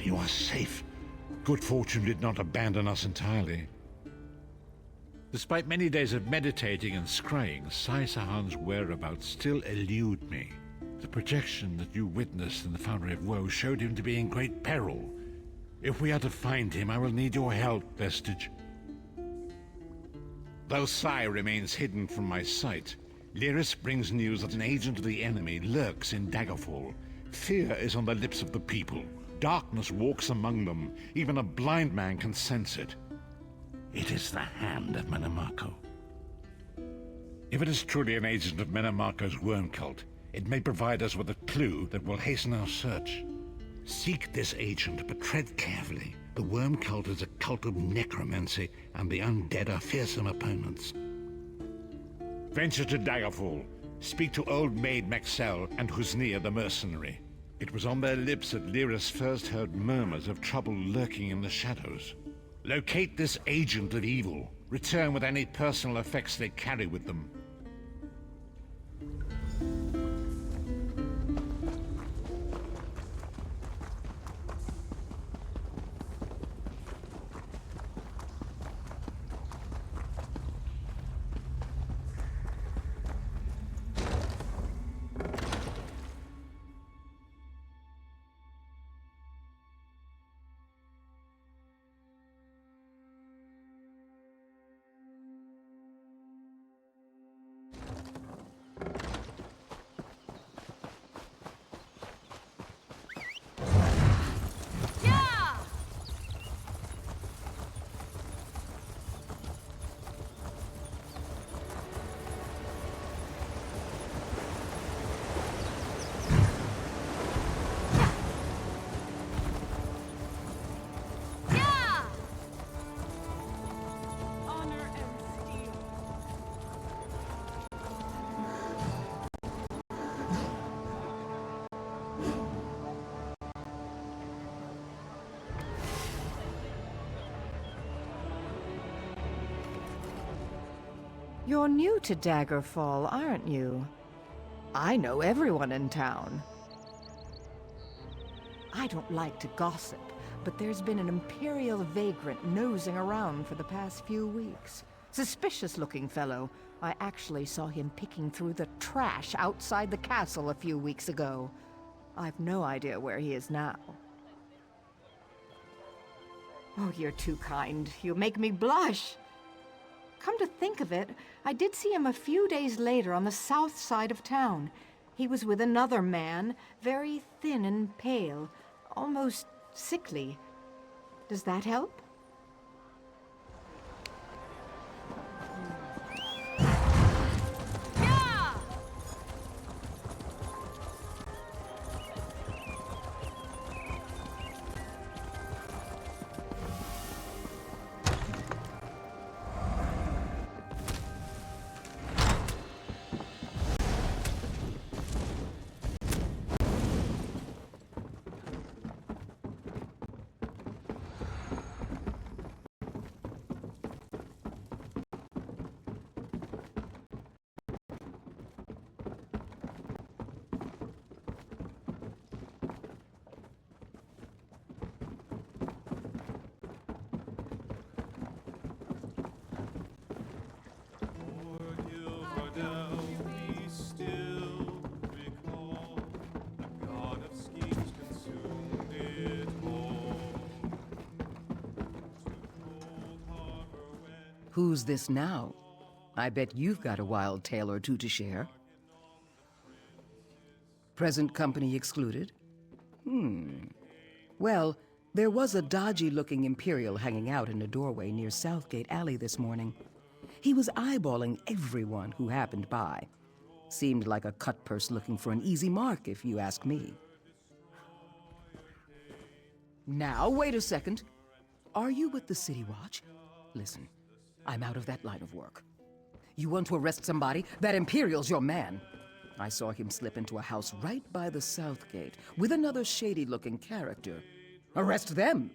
you are safe. Good fortune did not abandon us entirely. Despite many days of meditating and scrying, Sai Sahan's whereabouts still elude me. The projection that you witnessed in the Foundry of Woe showed him to be in great peril. If we are to find him, I will need your help, Vestige. Though Sai remains hidden from my sight, Lyris brings news that an agent of the enemy lurks in Daggerfall. Fear is on the lips of the people. Darkness walks among them. Even a blind man can sense it. It is the hand of Menamarco. If it is truly an agent of Menamarco's worm cult, it may provide us with a clue that will hasten our search. Seek this agent, but tread carefully. The worm cult is a cult of necromancy, and the undead are fearsome opponents. Venture to Daggerfall. Speak to Old Maid Maxell and Husnia the mercenary. It was on their lips that Lyris first heard murmurs of trouble lurking in the shadows. Locate this agent of evil. Return with any personal effects they carry with them. You're new to Daggerfall, aren't you? I know everyone in town. I don't like to gossip, but there's been an Imperial vagrant nosing around for the past few weeks. Suspicious-looking fellow. I actually saw him picking through the trash outside the castle a few weeks ago. I've no idea where he is now. Oh, you're too kind. You make me blush. Come to think of it, I did see him a few days later on the south side of town. He was with another man, very thin and pale, almost sickly. Does that help? Who's this now? I bet you've got a wild tale or two to share. Present company excluded? Well, there was a dodgy-looking Imperial hanging out in a doorway near Southgate Alley this morning. He was eyeballing everyone who happened by. Seemed like a cutpurse looking for an easy mark, if you ask me. Now, wait a second. Are you with the City Watch? Listen, I'm out of that line of work. You want to arrest somebody? That Imperial's your man. I saw him slip into a house right by the South Gate with another shady-looking character. Arrest them!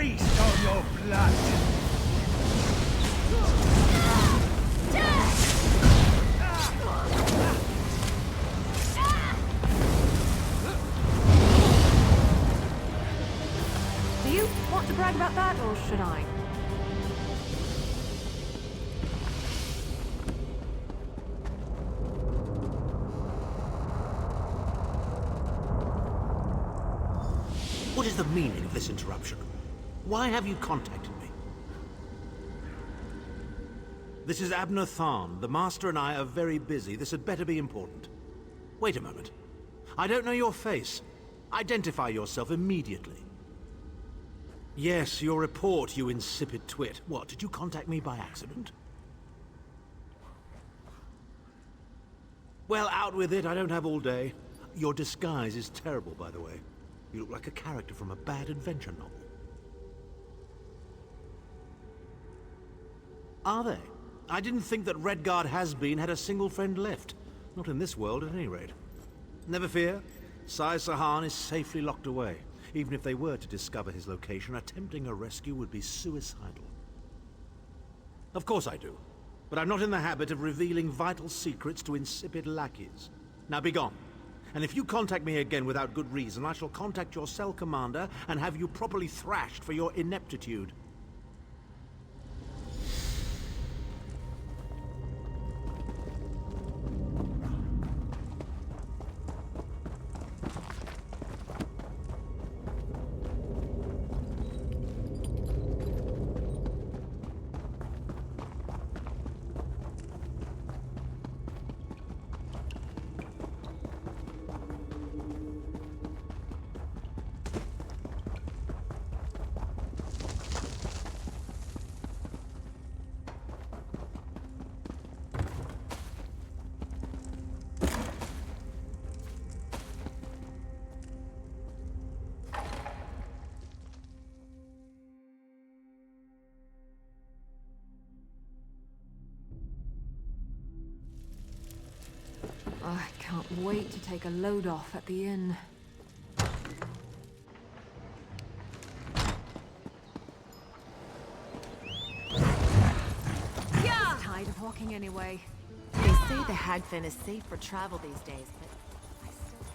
feast on your blood! Do you want to brag about that, or should I? What is the meaning of this interruption? Why have you contacted me? This is Abner Tharn. The Master and I are very busy. This had better be important. Wait a moment. I don't know your face. Identify yourself immediately. Yes, your report, you insipid twit. What, did you contact me by accident? Well, out with it. I don't have all day. Your disguise is terrible, by the way. You look like a character from a bad adventure novel. Are they? I didn't think that Redguard has-been had a single friend left. Not in this world, at any rate. Never fear. Sai Sahan is safely locked away. Even if they were to discover his location, attempting a rescue would be suicidal. Of course I do. But I'm not in the habit of revealing vital secrets to insipid lackeys. Now be gone. And if you contact me again without good reason, I shall contact your cell commander and have you properly thrashed for your ineptitude. I can't wait to take a load off at the inn. Yeah! Tired of walking anyway. They say the Hagfen is safe for travel these days, but I still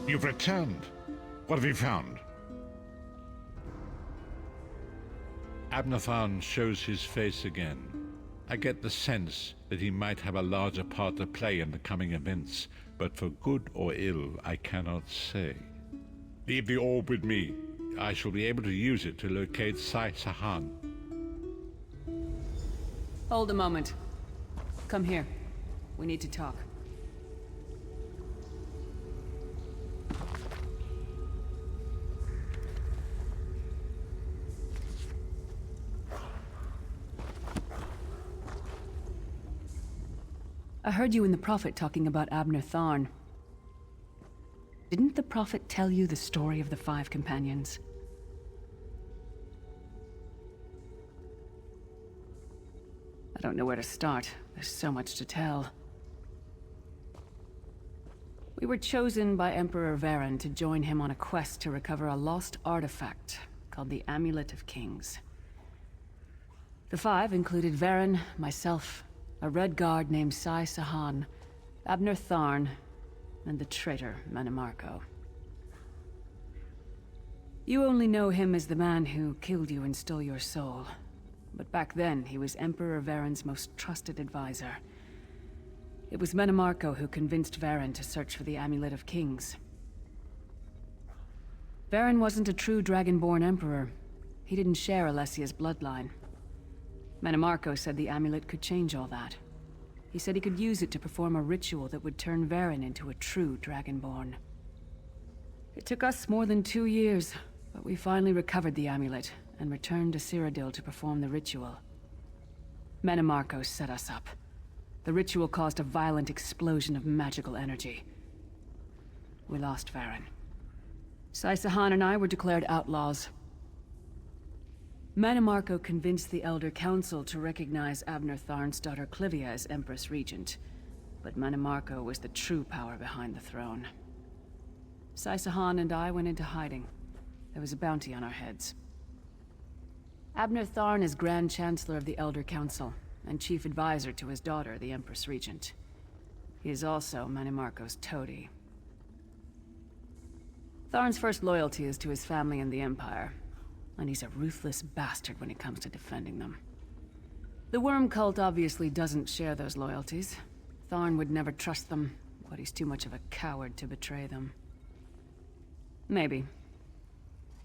You've returned. What have you found? Abner Tharn shows his face again. I get the sense that he might have a larger part to play in the coming events, but for good or ill, I cannot say. Leave the orb with me. I shall be able to use it to locate Sai Sahan. Hold a moment. Come here. We need to talk. I heard you and the Prophet talking about Abner Tharn. Didn't the Prophet tell you the story of the 5 companions? I don't know where to start. There's so much to tell. We were chosen by Emperor Varen to join him on a quest to recover a lost artifact called the Amulet of Kings. The 5 included Varen, myself, a Red Guard named Sai Sahan, Abner Tharn, and the traitor Manimarco. You only know him as the man who killed you and stole your soul. But back then, he was Emperor Varen's most trusted advisor. It was Manimarco who convinced Varen to search for the Amulet of Kings. Varen wasn't a true Dragonborn Emperor. He didn't share Alessia's bloodline. Manimarco said the amulet could change all that. He said he could use it to perform a ritual that would turn Varen into a true Dragonborn. It took us more than 2 years, but we finally recovered the amulet and returned to Cyrodiil to perform the ritual. Menimarco set us up. The ritual caused a violent explosion of magical energy. We lost Varen. Saisahan and I were declared outlaws. Menimarco convinced the Elder Council to recognize Abner Tharn's daughter Clivia as Empress Regent, but Menimarco was the true power behind the throne. Saisahan and I went into hiding. There was a bounty on our heads. Abner Tharn is Grand Chancellor of the Elder Council, and Chief Advisor to his daughter, the Empress Regent. He is also Menimarco's toady. Tharn's first loyalty is to his family and the Empire, and he's a ruthless bastard when it comes to defending them. The Worm Cult obviously doesn't share those loyalties. Tharn would never trust them, but he's too much of a coward to betray them. Maybe.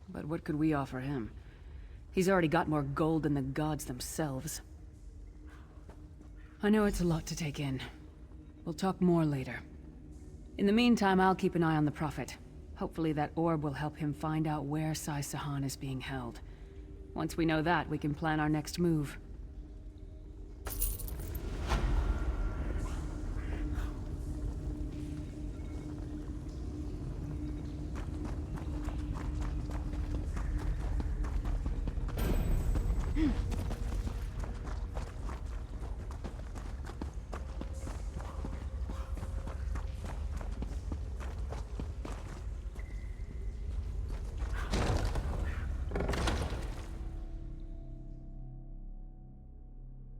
But what could we offer him? He's already got more gold than the gods themselves. I know it's a lot to take in. We'll talk more later. In the meantime, I'll keep an eye on the Prophet. Hopefully that orb will help him find out where Saisahan is being held. Once we know that, we can plan our next move.